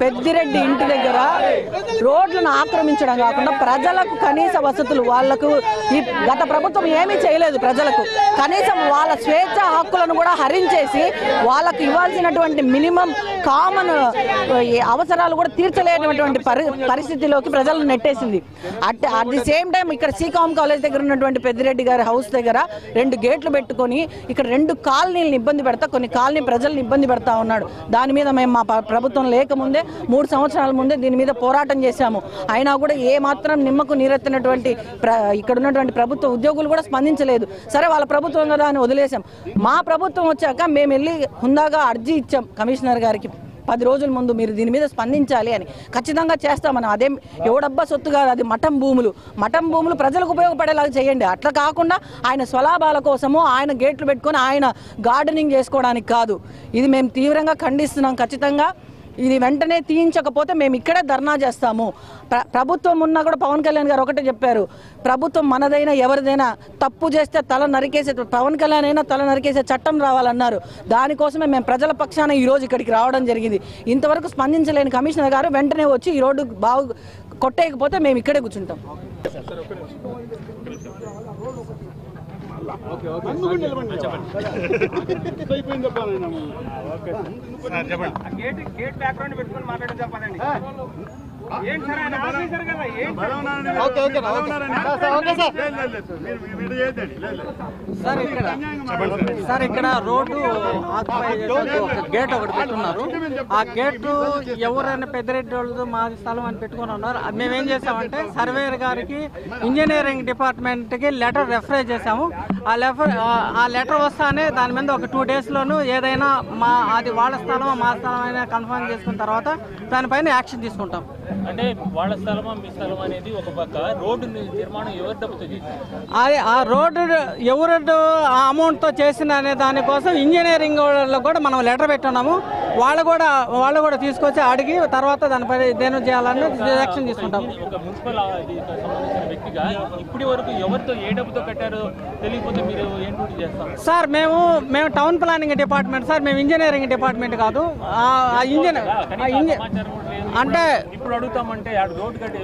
పెద్దిరెడ్డి ఇంటి దగ్గర రోడ్లను ఆక్రమించడం కాకుండా ప్రజలకు కనీస వసతులు వాళ్లకు గత ప్రభుత్వం ఏమీ చేయలేదు. ప్రజలకు కనీసం వాళ్ళ స్వేచ్ఛ హక్కులను కూడా హరించేసి వాళ్ళకు ఇవ్వాల్సినటువంటి మినిమం కామన్ అవసరాలు కూడా తీర్చలేనటువంటి పరిస్థితిలోకి ప్రజలను నెట్టేసింది. అట్ ది సేమ్ టైం ఇక్కడ సికామ్ కాలేజ్ దగ్గర ఉన్నటువంటి పెద్దిరెడ్డి గారి హౌస్ దగ్గర 2 గేట్లు పెట్టుకొని ఇక్కడ 2 కాలనీలను ఇబ్బంది పెడతా, కొన్ని కాలనీ ప్రజలను ఇబ్బంది పెడతా ఉన్నాడు. దాని మీద మేము మా ప్రభుత్వం లేకముందే 3 సంవత్సరాల ముందే దీని మీద పోరాటం చేశాము. అయినా కూడా ఏ మాత్రం నిమ్మకు నీరెత్తినటువంటి ఇక్కడ ఉన్నటువంటి ప్రభుత్వ ఉద్యోగులు కూడా స్పందించలేదు. సరే వాళ్ళ ప్రభుత్వం కదా అని వదిలేసాం. మా ప్రభుత్వం వచ్చాక మేము వెళ్ళి హుందాగా అర్జీ ఇచ్చాం కమిషనర్ గారికి 10 రోజుల ముందు, మీరు దీని మీద స్పందించాలి అని. ఖచ్చితంగా చేస్తామని. అదేం ఎవడబ్బా సొత్తు కాదు, అది మఠం భూములు ప్రజలకు ఉపయోగపడేలాగా చేయండి. అట్లా కాకుండా ఆయన స్వలాభాల కోసము ఆయన గేట్లు పెట్టుకొని ఆయన గార్డెనింగ్ చేసుకోవడానికి కాదు. ఇది మేము తీవ్రంగా ఖండిస్తున్నాం. ఖచ్చితంగా ఇది వెంటనే తీయించకపోతే మేము ఇక్కడే ధర్నా చేస్తాము. ప్రభుత్వం ఉన్నా కూడా పవన్ కళ్యాణ్ గారు ఒకటే చెప్పారు, ప్రభుత్వం మనదైనా ఎవరిదైనా తప్పు చేస్తే తల నరికేసే, పవన్ కళ్యాణ్ అయినా తల నరికేసే చట్టం రావాలన్నారు. దానికోసమే మేము ప్రజల పక్షాన ఈరోజు ఇక్కడికి రావడం జరిగింది. ఇంతవరకు స్పందించలేని కమిషనర్ గారు వెంటనే వచ్చి ఈ రోడ్డు కొట్టేయకపోతే మేము ఇక్కడే కూర్చుంటాం. సార్ ఇక్కడ రోడ్డు గేట్ ఒకటి పెట్టున్నారు. ఆ గేట్ ఎవరైనా పెద్దిరెడ్డి వాళ్ళు మా స్థలం అని పెట్టుకుని ఉన్నారు. మేమేం చేసామంటే సర్వేయర్ గారికి ఇంజనీరింగ్ డిపార్ట్మెంట్కి లెటర్ రెఫర్ చేసాము. ఆ లెటర్ వస్తానే దాని మీద ఒక 2 డేస్లోనూ ఏదైనా అది వాళ్ళ స్థలమా మా స్థలం అయినా కన్ఫర్మ్ చేసుకున్న తర్వాత దానిపైన యాక్షన్ తీసుకుంటాం. అంటే వాళ్ళ స్థలమా మీ స్థలం అనేది ఒక పక్క, రోడ్డు నిర్మాణం ఎవరి డబ్బుతో చేసింది, ఆ రోడ్డు ఎవరు ఆ అమౌంట్తో చేసిన అనే దానికోసం ఇంజనీరింగ్ కూడా మనం లెటర్ పెట్టున్నాము. వాళ్ళు కూడా తీసుకొచ్చి అడిగి తర్వాత దానిపై దేని చేయాలని యాక్షన్ తీసుకుంటాం. ఒక మున్సిపల్ సంబంధించిన వ్యక్తిగా ఇప్పటి వరకు ఎవరితో ఏ డబ్బుతో కట్టారో తెలియకపోతే మీరు ఏం డ్యూటీ చేస్తాం? సార్ మేము టౌన్ ప్లానింగ్ డిపార్ట్మెంట్ సార్, మేము ఇంజనీరింగ్ డిపార్ట్మెంట్ కాదు. అంటే ఇప్పుడు అడుగుతామంటే రోడ్డు కట్టి